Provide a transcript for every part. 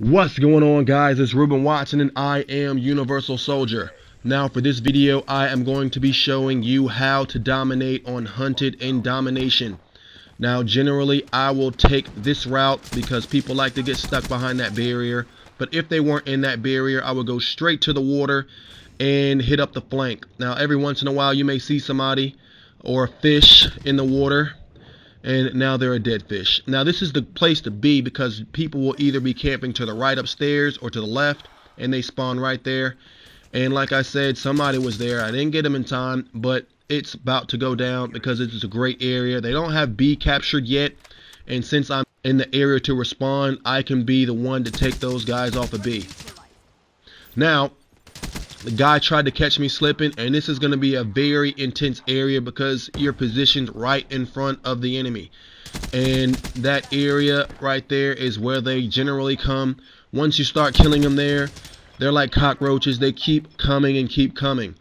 What's going on, guys? It's Ruben Watson and I am Universal Soldier. Now for this video I am going to be showing you how to dominate on Hunted and Domination. Now generally I will take this route because people like to get stuck behind that barrier, but if they weren't in that barrier I would go straight to the water and hit up the flank. Now every once in a while you may see somebody or a fish in the water, and now they're a dead fish. Now this is the place to be because people will either be camping to the right upstairs or to the left, and they spawn right there. And like I said, somebody was there. I didn't get them in time, but it's about to go down because it's a great area. They don't have B captured yet, and since I'm in the area to respond, I can be the one to take those guys off of B. Now the guy tried to catch me slipping, and this is going to be a very intense area because you're positioned right in front of the enemy. And that area right there is where they generally come. Once you start killing them there, they're like cockroaches. They keep coming and keep coming.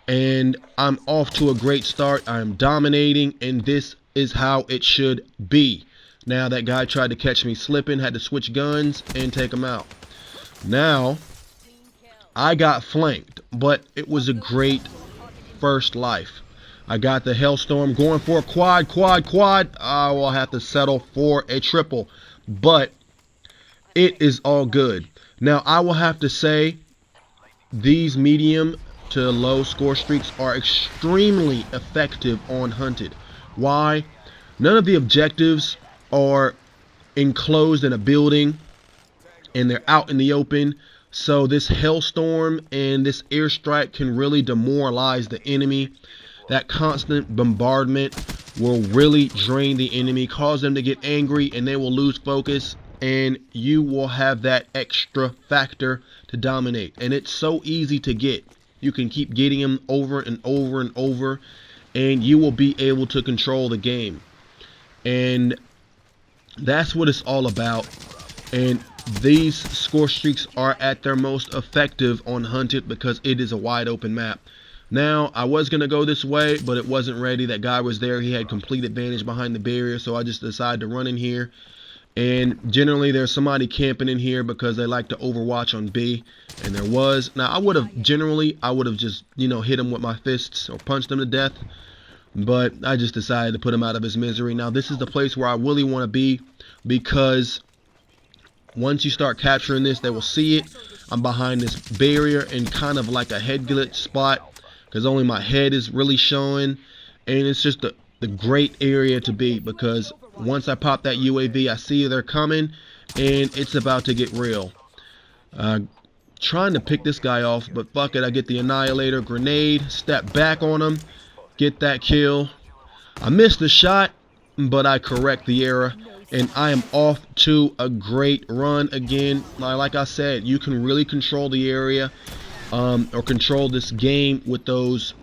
And I'm off to a great start. I'm dominating, and this is how it should be. Now that guy tried to catch me slipping, had to switch guns and take him out. Now I got flanked, but it was a great first life. I got the Hellstorm going for a quad. I will have to settle for a triple, but it is all good. Now I will have to say these medium to low score streaks are extremely effective on Hunted. Why? None of the objectives are enclosed in a building and they're out in the open. So this Hellstorm and this airstrike can really demoralize the enemy. That constant bombardment will really drain the enemy, cause them to get angry, and they will lose focus, and you will have that extra factor to dominate. And it's so easy to get. You can keep getting them over and over and over, and you will be able to control the game. And that's what it's all about. And these score streaks are at their most effective on Hunted because it is a wide open map. Now I was going to go this way, but it wasn't ready. That guy was there. He had complete advantage behind the barrier, so I just decided to run in here. And generally there's somebody camping in here because they like to overwatch on B, and there was. Now I would have just hit him with my fists or punched him to death, but I just decided to put him out of his misery. Now this is the place where I really want to be because once you start capturing this, they will see it. I'm behind this barrier in kind of like a head glitch spot because only my head is really showing. And it's just the great area to be because once I pop that UAV, I see they're coming and it's about to get real. Trying to pick this guy off, but fuck it. I get the Annihilator grenade, step back on him, get that kill. I missed the shot, but I correct the error. And I am off to a great run again. Like I said, you can really control the area or control this game with those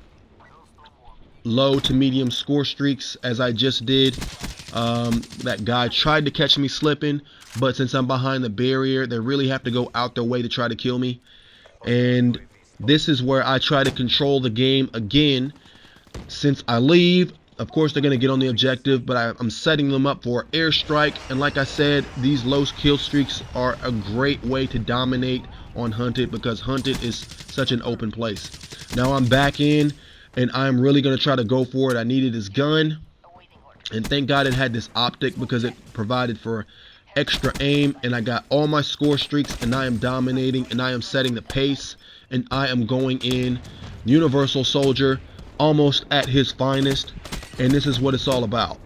low to medium score streaks as I just did. That guy tried to catch me slipping, but since I'm behind the barrier, they really have to go out their way to try to kill me. And this is where I try to control the game again. Since I leave, of course they're going to get on the objective, but I'm setting them up for airstrike. And like I said, these low kill streaks are a great way to dominate on Hunted because Hunted is such an open place. Now I'm back in, and I'm really going to try to go for it. I needed this gun, and thank God it had this optic because it provided for extra aim. And I got all my score streaks, and I am dominating, and I am setting the pace, and I am going in Universal Soldier almost at his finest. And this is what it's all about.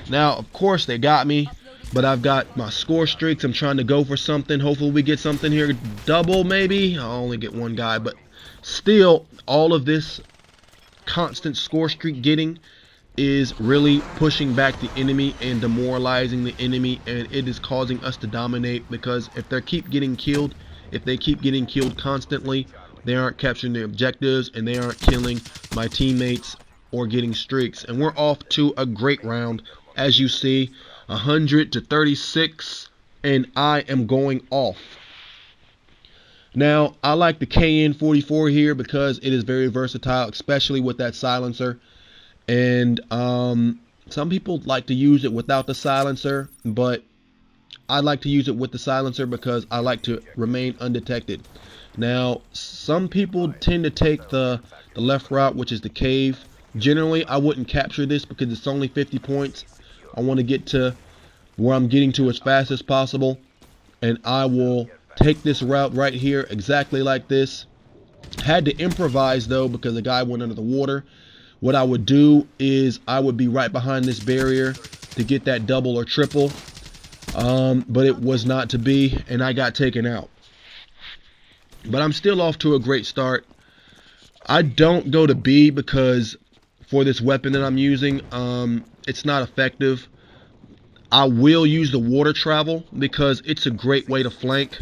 Now, of course, they got me, but I've got my score streaks. I'm trying to go for something. Hopefully we get something here. Double, maybe. I'll only get one guy, but still, all of this constant score streak getting is really pushing back the enemy and demoralizing the enemy, and it is causing us to dominate because if they keep getting killed constantly, they aren't capturing their objectives and they aren't killing my teammates or getting streaks. And we're off to a great round, as you see, 100 to 36, and I am going off. Now I like the KN44 here because it is very versatile, especially with that silencer. And some people like to use it without the silencer, but I like to use it with the silencer because I like to remain undetected. Now, some people tend to take the left route, which is the cave. Generally, I wouldn't capture this because it's only 50 points. I want to get to where I'm getting to as fast as possible, and I will take this route right here exactly like this. Had to improvise though because the guy went under the water. What I would do is I would be right behind this barrier to get that double or triple, but it was not to be, and I got taken out. But I'm still off to a great start. I don't go to B because for this weapon that I'm using, it's not effective. I will use the water travel because it's a great way to flank,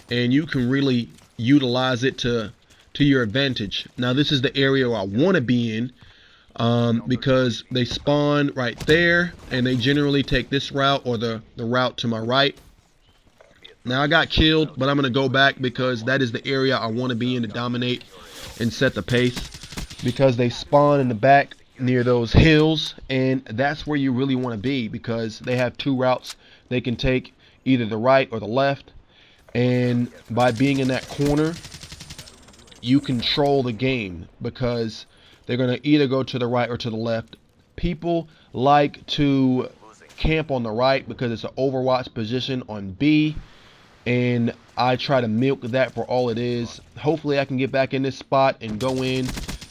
and you can really utilize it to your advantage. Now this is the area I want to be in, because they spawn right there, and they generally take this route or the route to my right. Now I got killed, but I'm going to go back because that is the area I want to be in to dominate and set the pace, because they spawn in the back near those hills, and that's where you really want to be because they have two routes they can take, either the right or the left, and by being in that corner you control the game because they're going to either go to the right or to the left. People like to camp on the right because it's an overwatch position on B, and I try to milk that for all it is. Hopefully I can get back in this spot and go in.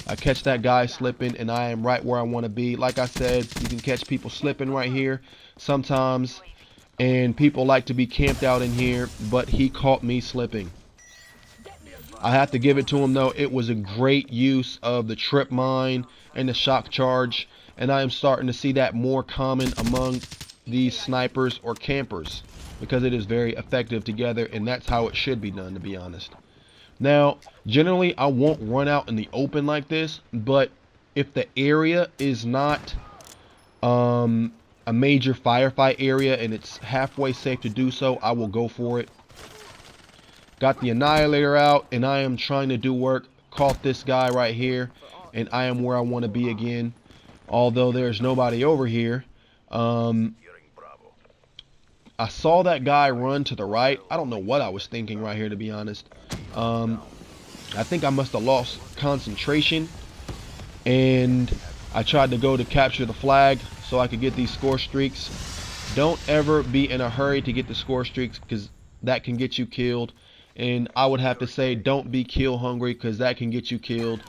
I catch that guy slipping, and I am right where I want to be. Like I said, you can catch people slipping right here sometimes, and people like to be camped out in here, but he caught me slipping. I have to give it to him though, it was a great use of the trip mine and the shock charge, and I am starting to see that more common among these snipers or campers because it is very effective together, and that's how it should be done, to be honest. Now, generally I won't run out in the open like this, but if the area is not a major firefight area and it's halfway safe to do so, I will go for it. Got the annihilator out, and I am trying to do work. Caught this guy right here, and I am where I want to be again, although there's nobody over here. I saw that guy run to the right. I don't know what I was thinking right here, to be honest. I think I must have lost concentration, and I tried to go to capture the flag so I could get these score streaks. Don't ever be in a hurry to get the score streaks because that can get you killed. And I would have to say don't be kill hungry because that can get you killed,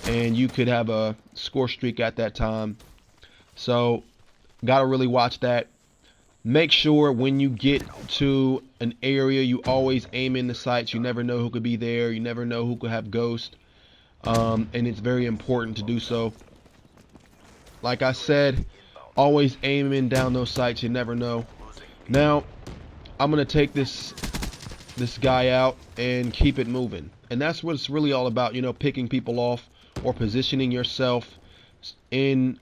and you could have a score streak at that time. So gotta really watch that. Make sure when you get to an area you always aim in the sights. You never know who could be there. You never know who could have ghost, and it's very important to do so. Like I said, always aiming down those sights. You never know. Now I'm gonna take this guy out and keep it moving, and that's what it's really all about, you know, picking people off or positioning yourself in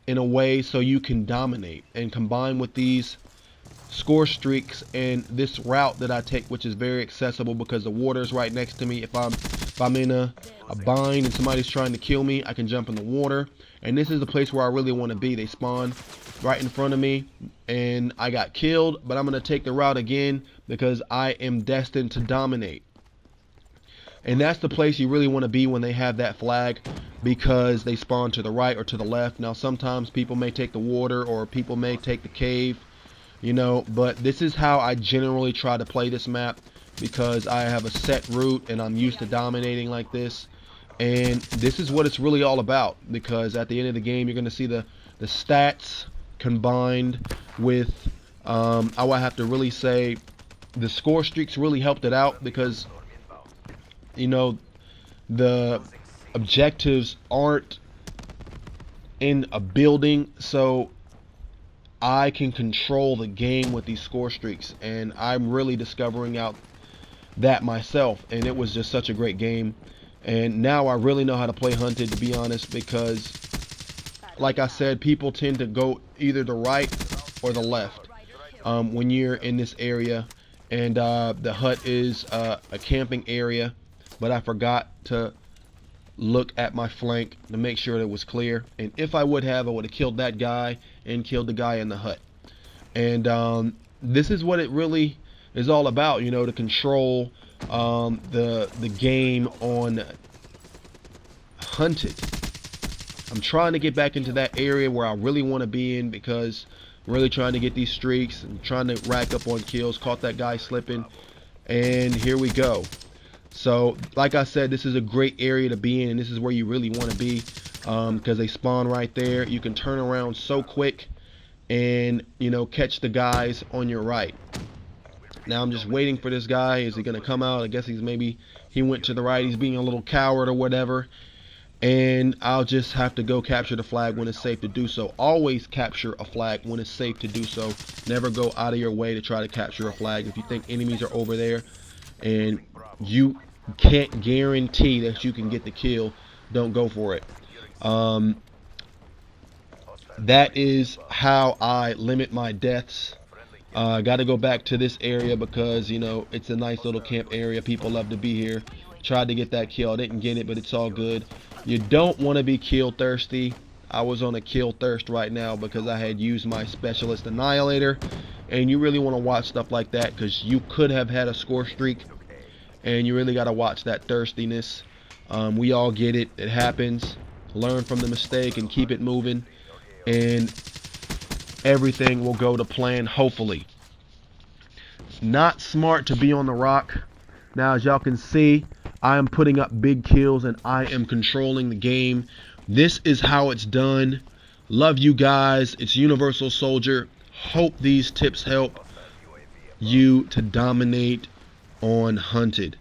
a way so you can dominate, and combine with these score streaks and this route that I take, which is very accessible because the water is right next to me. If I'm in a bind and somebody's trying to kill me, I can jump in the water, and this is the place where I really want to be. They spawn right in front of me, and I got killed, but I'm going to take the route again because I am destined to dominate. And that's the place you really want to be when they have that flag, because they spawn to the right or to the left. Now sometimes people may take the water, or people may take the cave, you know, but this is how I generally try to play this map because I have a set route and I'm used to dominating like this. And this is what it's really all about, because at the end of the game you're going to see the stats combined with I would have to really say the score streaks really helped it out, because you know the objectives aren't in a building, so I can control the game with these score streaks, and I'm really discovering out that myself, and it was just such a great game. And now I really know how to play Hunted, to be honest, because like I said, people tend to go either the right or the left when you're in this area, and the hut is a camping area, but I forgot to look at my flank to make sure that it was clear, and if I would have, I would have killed that guy and killed the guy in the hut. And this is what it really is all about, you know, to control the game on hunted. I'm trying to get back into that area where I really want to be in, because I'm really trying to get these streaks and trying to rack up on kills. Caught that guy slipping, and here we go. So like I said, this is a great area to be in, and this is where you really want to be, because they spawn right there. You can turn around so quick and, you know, catch the guys on your right. Now I'm just waiting for this guy. Is he going to come out? I guess he went to the right. He's being a little coward or whatever. And I'll just have to go capture the flag when it's safe to do so. Always capture a flag when it's safe to do so. Never go out of your way to try to capture a flag. If you think enemies are over there and you can't guarantee that you can get the kill, don't go for it. That is how I limit my deaths. Got to go back to this area because, you know, it's a nice little camp area. People love to be here. Tried to get that kill. I didn't get it, but it's all good. You don't want to be kill thirsty. I was on a kill thirst right now because I had used my specialist annihilator. And you really want to watch stuff like that, because you could have had a score streak. And you really got to watch that thirstiness. We all get it. It happens. Learn from the mistake and keep it moving. And everything will go to plan, hopefully. Not smart to be on the rock. Now, as y'all can see, I am putting up big kills and I am controlling the game. This is how it's done. Love you guys. It's Universal Soldier. Hope these tips help you to dominate on hunted.